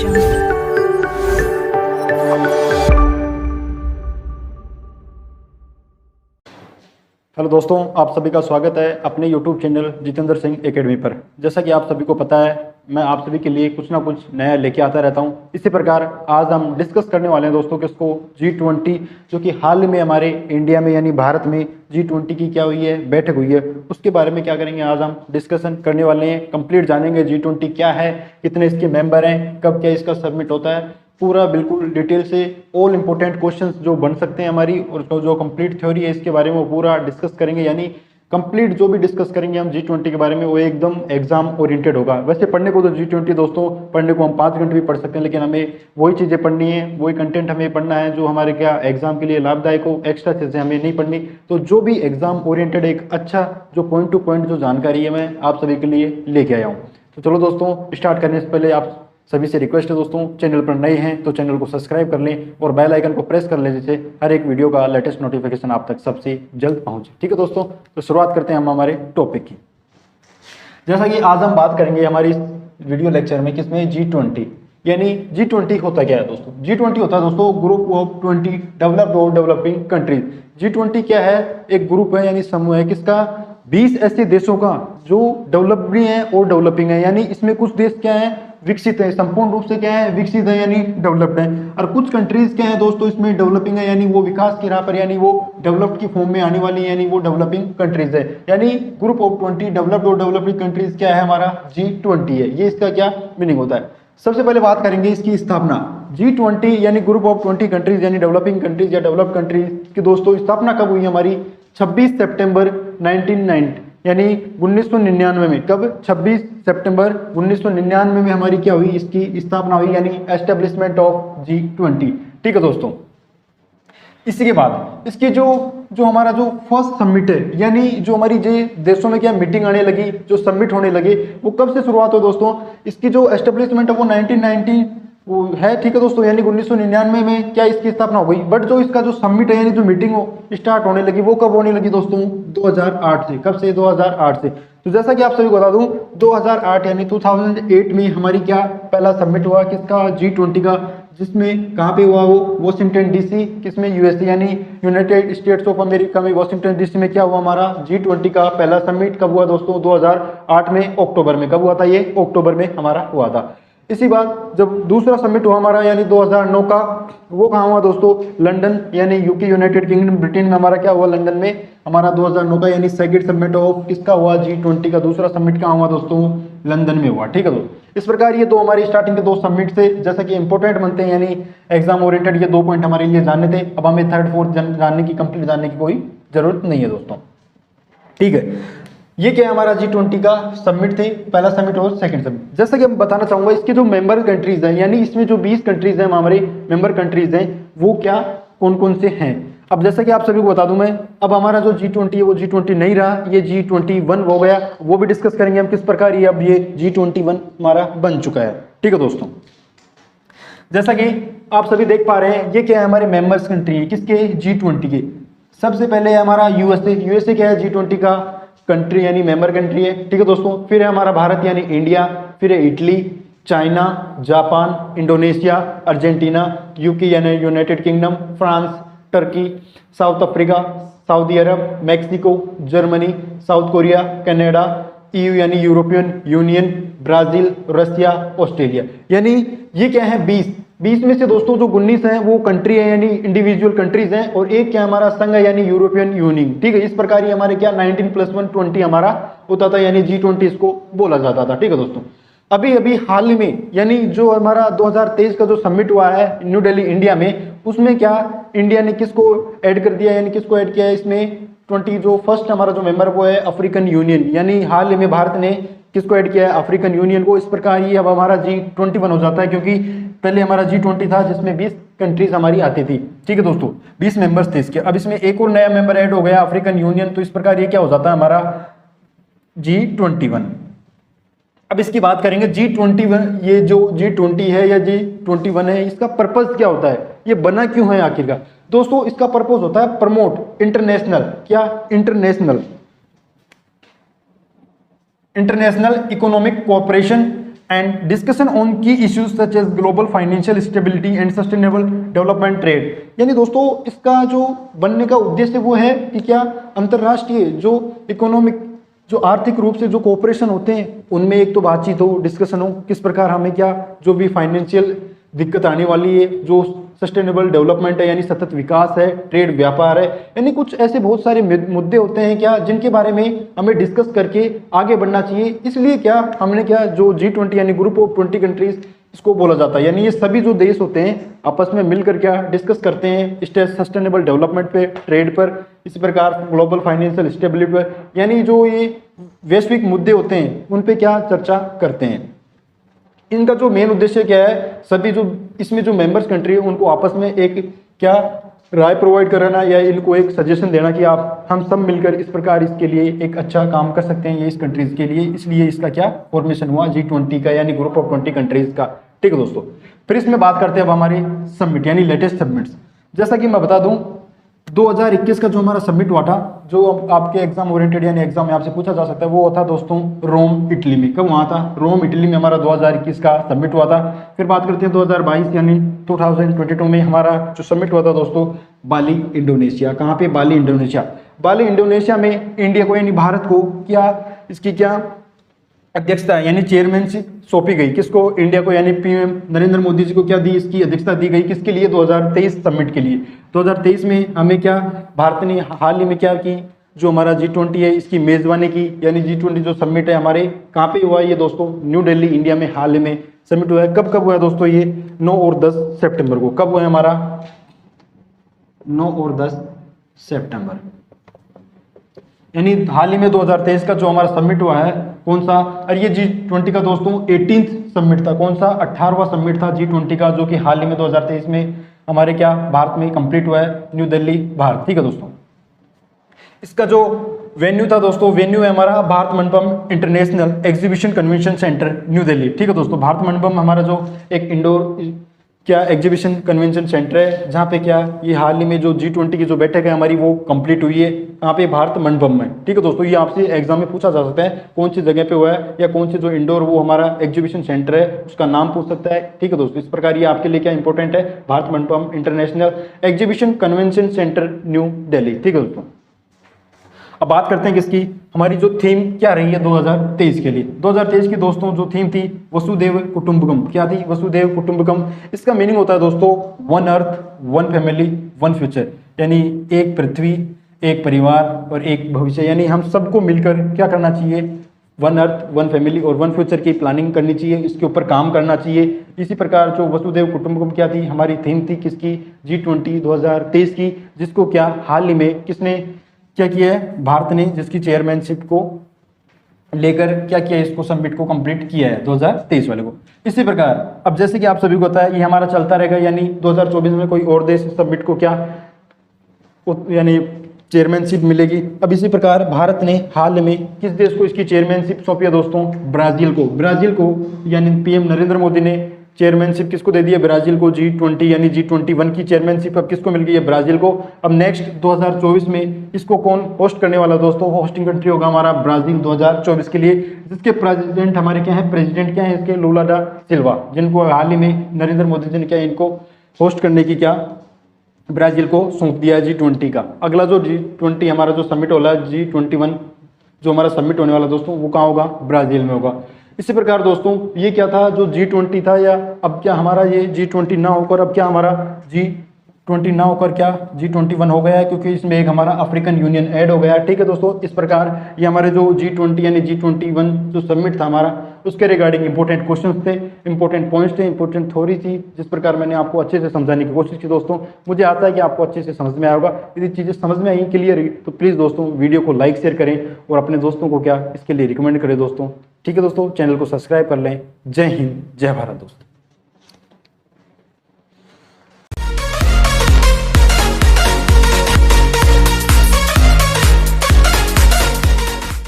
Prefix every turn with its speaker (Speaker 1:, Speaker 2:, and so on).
Speaker 1: jungle.
Speaker 2: Hello दोस्तों, आप सभी का स्वागत है अपने YouTube channel Jitendra Singh academy पर। जैसा कि आप सभी को पता है, मैं आप सभी के लिए कुछ ना कुछ नया लेके आता रहता हूं। इसी प्रकार आज हम डिस्कस करने वाले हैं दोस्तों किसको, G20, जो कि हाल में हमारे इंडिया में यानी भारत में G20 की क्या हुई है, बैठक हुई है, उसके बारे में क्या करेंगे आज हम डिस्कशन करने वाले हैं। कंप्लीट जानेंगे G20 क्या है, कितने इसके मेंबर हैं, कब क्या इसका सबमिट होता है, पूरा बिल्कुल डिटेल से ऑल इंपॉर्टेंट क्वेश्चंस जो बन सकते हैं हमारी, और जो कंप्लीट थ्योरी है इसके बारे में वो पूरा डिस्कस करेंगे। यानी कंप्लीट जो भी डिस्कस करेंगे हम G20 के बारे में वो एकदम एग्जाम ओरिएंटेड होगा। वैसे पढ़ने को तो G20 दोस्तों पढ़ने को हम 5 घंटे भी पढ़ सकते हैं, लेकिन हमें वही चीज़ें पढ़नी है, वही कंटेंट हमें पढ़ना है जो हमारे क्या एग्जाम के लिए लाभदायक हो। एक्स्ट्रा चीज़ें हमें नहीं पढ़नी। तो जो भी एग्जाम ओरिएंटेड एक अच्छा जो पॉइंट टू पॉइंट जो जानकारी है मैं आप सभी के लिए लेके आया हूँ। तो चलो दोस्तों स्टार्ट करने से पहले आप सभी से रिक्वेस्ट है दोस्तों, चैनल पर नए हैं तो चैनल को सब्सक्राइब कर लें और बेल आइकन को प्रेस कर लें, जिससे हर एक वीडियो का लेटेस्ट नोटिफिकेशन आप तक सबसे जल्द पहुंचे। ठीक है दोस्तों, तो शुरुआत करते हैं हम हमारे टॉपिक की। जैसा कि आज हम बात करेंगे हमारी इस वीडियो लेक्चर में किसमें, G20। यानी G20 होता क्या है दोस्तों? G20 होता है दोस्तों ग्रुप ऑफ 20 डेवलप्ड और डेवलपिंग कंट्रीज। G20 क्या है? एक ग्रुप है यानी समूह है किसका, 20 ऐसे देशों का जो डेवलप भी हैं और डेवलपिंग है। यानी इसमें कुछ देश क्या है, विकसित है, संपूर्ण रूप से क्या है, विकसित है यानी डेवलप्ड है, और कुछ कंट्रीज क्या है दोस्तों इसमें डेवलपिंग है, यानी वो विकास की राह पर, यानी वो डेवलप्ड की फॉर्म में आने वाली है, यानी वो डेवलपिंग कंट्रीज है। यानी ग्रुप ऑफ 20 डेवलप्ड और डेवलपिंग कंट्रीज क्या है, हमारा G20 है। ये इसका क्या मीनिंग होता है? सबसे पहले बात करेंगे इसकी स्थापना। G20 यानी ग्रुप ऑफ 20 कंट्रीज यानी डेवलपिंग कंट्रीज या डेवलप्ड कंट्रीज की दोस्तों स्थापना कब हुई हमारी? 26 सितंबर 1990 यानी 1999 में। कब? 26 सितंबर 1999 में हमारी क्या हुई, इसकी स्थापना हुई, यानी एस्टेब्लिशमेंट ऑफ G20। ठीक है दोस्तों, इसी के बाद इसकी जो हमारा जो फर्स्ट समिट है, यानी जो हमारी देशों में क्या मीटिंग आने लगी, जो समिट होने लगे, वो कब से शुरुआत हो दोस्तों? इसकी जो एस्टेब्लिशमेंट है वो 1990 वो है। ठीक है दोस्तों, यानी 1999 में क्या इसकी स्थापना हो गई। बट जो इसका जो समिट है यानी जो मीटिंग स्टार्ट होने लगी वो कब होने लगी दोस्तों? 2008 से। कब से? 2008 से। तो जैसा कि आप सभी को बता दूं, 2008 यानी 2008 में हमारी क्या पहला समिट हुआ किसका, G20 का, जिसमें कहाँ पे हुआ वो? वॉशिंगटन DC, किसमें? USA यानी यूनाइटेड स्टेट्स ऑफ अमेरिका में वॉशिंगटन DC में क्या हुआ हमारा G20 का पहला समिट। कब हुआ दोस्तों? 2008 में अक्टूबर में। कब हुआ था ये? अक्टूबर में हमारा हुआ था। इसी बात जब दूसरा समिट हुआ हमारा यानी 2009 का, वो कहाँ हुआ दोस्तों? लंदन यानी UK यूनाइटेड किंगडम ब्रिटेन में हमारा क्या हुआ? लंदन में हमारा 2009 का यानी सेकंड समिट ऑफ किसका हुआ? G20 का दूसरा समिट कहाँ हुआ दोस्तों? लंदन में हुआ। ठीक है दोस्तों, इस प्रकार ये दो हमारी स्टार्टिंग के दो समिट से जैसा कि इंपॉर्टेंट बनते हैं, यानी एग्जाम ओरिएंटेड, ये 2 पॉइंट हमारे लिए जानने थे। अब हमें थर्ड फोर्थ जानने की, कंप्लीट जानने की कोई जरूरत नहीं है दोस्तों। ठीक है, ये क्या है हमारा G20 का समिट थे, पहला समिट और सेकंड समिट। जैसा कि मैं बताना चाहूंगा इसके जो मेंबर कंट्रीज हैं, यानी इसमें जो 20 कंट्रीज हैं हमारे मेंबर कंट्रीज हैं, वो क्या कौन कौन से हैं। अब जैसा कि आप सभी को बता दूं मैं, अब हमारा जो G20 है वो G20 नहीं रहा, ये G21 हो गया। वो भी डिस्कस करेंगे हम किस प्रकार ये अब ये G21 हमारा बन चुका है। ठीक है दोस्तों, जैसा कि आप सभी देख पा रहे हैं, ये क्या है हमारे मेंबर्स कंट्री है किसके? G20 के। सबसे पहले है हमारा USA क्या है? G20 का कंट्री यानी मेंबर कंट्री है। ठीक है दोस्तों, फिर है हमारा भारत यानी इंडिया, फिर है Italy, China, Japan, Indonesia, Argentina, UK यानी United Kingdom, France, Turkey, South Africa, Saudi Arab, Mexico, Germany, South Korea, Canada, EU यानी European Union, Brazil, Russia, Australia. यानी ये क्या है? 20 में से दोस्तों जो 19 हैं वो कंट्री है यानी इंडिविजुअल कंट्रीज हैं, और एक क्या हमारा संघ है यानी यूरोपियन यूनियन। ठीक है, इस प्रकार ये हमारे क्या 19 + 1 20 हमारा होता था, यानी G20 इसको बोला जाता था। ठीक है दोस्तों, अभी हाल में यानी जो हमारा 2023 का जो समिट हुआ है न्यू दिल्ली इंडिया में, उसमें क्या इंडिया ने किसको ऐड कर दिया, यानी किसको ऐड किया है इसमें? 20 जो फर्स्ट हमारा जो मेंबर वो है अफ्रीकन यूनियन, यानी हाल में भारत ने किसको ऐड किया है? अफ्रीकन यूनियन को। इस प्रकार ये अब हमारा G21 हो जाता है, क्योंकि पहले हमारा G20 था जिसमें 20 कंट्रीज हमारी आती थी। ठीक है दोस्तों, 20 मेंबर्स थे इसके। अब इसमें एक और नया मेंबर ऐड हो गया अफ्रीकन यूनियन, तो इस प्रकार ये क्या हो जाता है हमारा G21। अब इसकी बात करेंगे G21, ये जो G20 है या G21 है, इसका पर्पस क्या होता है, ये बना क्यों है आखिरकार दोस्तों? इसका पर्पस होता है प्रमोट इंटरनेशनल, क्या? International economic cooperation and discussion on key issues such as global financial stability and sustainable development trade. यानी दोस्तों इसका जो बनने का उद्देश्य वो है कि क्या अंतर्राष्ट्रीय जो इकोनॉमिक जो आर्थिक रूप से जो कोऑपरेशन होते हैं उनमें एक तो बातचीत हो, डिस्कशन हो, किस प्रकार हमें क्या जो भी फाइनेंशियल दिक्कत आने वाली है, जो सस्टेनेबल डेवलपमेंट है यानी सतत विकास है, ट्रेड व्यापार है, यानी कुछ ऐसे बहुत सारे मुद्दे होते हैं क्या जिनके बारे में हमें डिस्कस करके आगे बढ़ना चाहिए। इसलिए क्या हमने क्या जो G20 यानी ग्रुप ऑफ 20 कंट्रीज इसको बोला जाता है, यानी ये सभी जो देश होते हैं आपस में मिलकर क्या डिस्कस करते हैं सस्टेनेबल डेवलपमेंट पे, ट्रेड पर, इसी प्रकार ग्लोबल फाइनेंशियल स्टेबिलिटी पर, यानी जो ये वैश्विक मुद्दे होते हैं उन पे क्या चर्चा करते हैं। इनका जो मेन उद्देश्य क्या है, सभी जो इसमें जो मेंबर्स कंट्री है उनको आपस में एक क्या राय प्रोवाइड कराना या इनको एक सजेशन देना कि आप हम सब मिलकर इस प्रकार इसके लिए एक अच्छा काम कर सकते हैं ये इस कंट्रीज के लिए, इसलिए इसका क्या फॉर्मेशन हुआ G20 का यानी ग्रुप ऑफ 20 कंट्रीज का। ठीक है दोस्तों, फिर इसमें बात करते हैं अब हमारे समिट यानी लेटेस्ट समिट्स। जैसा कि मैं बता दूं 2021 का जो हमारा समिट हुआ था, जो आपके एग्जाम ओरिएंटेड यानी एग्जाम में आपसे पूछा जा सकता है, वो था दोस्तों रोम इटली में। कब हुआ था? रोम इटली में हमारा 2021 का समिट हुआ था। फिर बात करते हैं 2022 यानी 2022 में हमारा जो समिट हुआ था दोस्तों बाली इंडोनेशिया। कहाँ पे? Bali Indonesia. बाली इंडोनेशिया में इंडिया को यानी भारत को क्या इसकी क्या अध्यक्षता यानी चेयरमैनशिप सौंपी गई। किसको? इंडिया को, यानी पीएम नरेंद्र मोदी जी को क्या दी, इसकी अध्यक्षता दी गई। किसके लिए? 2023 समिट के लिए। 2023 में हमें क्या भारत ने हाल ही में क्या की, जो हमारा G20 है इसकी मेजबानी की, यानी G20 जो समिट है हमारे कहाँ पे हुआ है ये दोस्तों? न्यू दिल्ली इंडिया में हाल ही में समिट हुआ है। कब कब हुआ है दोस्तों? ये 9 और 10 सितंबर को। कब हुआ है हमारा? 9 और 10 सितंबर, यानी हाल ही में 2023 का जो हमारा समिट हुआ है। कौन सा? और ये G20 का दोस्तों 18th समिट था। कौन सा? 18वां समिट था G20 का, जो कि हाल ही में 2023 में हमारे क्या भारत में कंप्लीट हुआ है, न्यू दिल्ली भारत। ठीक है दोस्तों, इसका जो वेन्यू था दोस्तों, वेन्यू है हमारा Bharat Mandapam international exhibition convention centre new Delhi. ठीक है दोस्तों, भारत मंडपम हमारा जो एक इंडोर क्या एग्जीबिशन कन्वेंशन सेंटर है, जहाँ पे क्या ये हाल ही में जो G20 की जो बैठक है हमारी वो कंप्लीट हुई है। यहाँ पे भारत मंडपम में। ठीक है दोस्तों, ये आपसे एग्जाम में पूछा जा सकता है कौन सी जगह पे हुआ है या कौन सी जो इंडोर वो हमारा एग्जीबिशन सेंटर है उसका नाम पूछ सकता है। ठीक है दोस्तों, इस प्रकार ये आपके लिए क्या इंपॉर्टेंट है, Bharat Mandapam international exhibition convention centre new Delhi. ठीक है दोस्तों, अब बात करते हैं किसकी, हमारी जो थीम क्या रही है 2023 के लिए। 2023 की दोस्तों जो थीम थी वसुदेव कुटुंबकम। क्या थी? वसुदेव कुटुंबकम। इसका मीनिंग होता है दोस्तों one earth, one family, one future, यानी एक पृथ्वी, एक परिवार और एक भविष्य। यानी हम सबको मिलकर क्या करना चाहिए, वन अर्थ, वन फैमिली और वन फ्यूचर की प्लानिंग करनी चाहिए, इसके ऊपर काम करना चाहिए। इसी प्रकार जो वसुदेव कुटुंबकम क्या थी, हमारी थीम थी किसकी, G20 2023 की, जिसको क्या हाल ही में किसने क्या किया है, भारत ने, जिसकी चेयरमैनशिप को लेकर क्या किया, इसको समिट को कंप्लीट किया है 2023 वाले को। इसी प्रकार अब जैसे कि आप सभी को पता है ये हमारा चलता रहेगा, यानी 2024 में कोई और देश समिट को क्या यानी चेयरमैनशिप मिलेगी। अब इसी प्रकार भारत ने हाल में किस देश को इसकी चेयरमैनशिप सौंपी है दोस्तों? ब्राजील को। ब्राजील को यानी पीएम नरेंद्र मोदी ने चेयरमैनशिप किसको दे दी है? ब्राजील को। G20 यानी G21 की चेयरमैनशिप अब किसको मिल गई है? ब्राजील को। अब नेक्स्ट 2024 में इसको कौन होस्ट करने वाला दोस्तों? होस्टिंग कंट्री होगा हमारा ब्राजील 2024 के लिए, जिसके प्रेसिडेंट हमारे क्या है, प्रेसिडेंट क्या है इसके? लूला डा सिल्वा, जिनको हाल ही में नरेंद्र मोदी जी ने क्या इनको होस्ट करने की क्या ब्राजील को सौंप दिया है G20 का। अगला जो G20 हमारा जो समिट होगा G21 जो हमारा समिट होने वाला दोस्तों वो कहाँ होगा? ब्राजील में होगा। इसी प्रकार दोस्तों ये क्या था, जो G20 था, या अब क्या हमारा ये G20 ना होकर अब क्या हमारा G20 ना होकर क्या G21 हो गया है, क्योंकि इसमें एक हमारा अफ्रीकन यूनियन ऐड हो गया है। ठीक है दोस्तों, इस प्रकार ये हमारे जो G20 यानी G21 जो समिट था हमारा, उसके रिगार्डिंग इंपॉर्टेंट क्वेश्चन थे, इंपॉर्टेंट पॉइंट्स थे, इंपॉर्टेंट थ्योरी थी, जिस प्रकार मैंने आपको अच्छे से समझाने की कोशिश की दोस्तों। मुझे आता है कि आपको अच्छे से समझ में आया होगा। यदि चीज़ें समझ में आई क्लियर तो प्लीज़ दोस्तों वीडियो को लाइक शेयर करें और अपने दोस्तों को क्या इसके लिए रिकमेंड करें दोस्तों। ठीक है दोस्तों, चैनल को सब्सक्राइब कर लें। जय हिंद, जय भारत दोस्तों।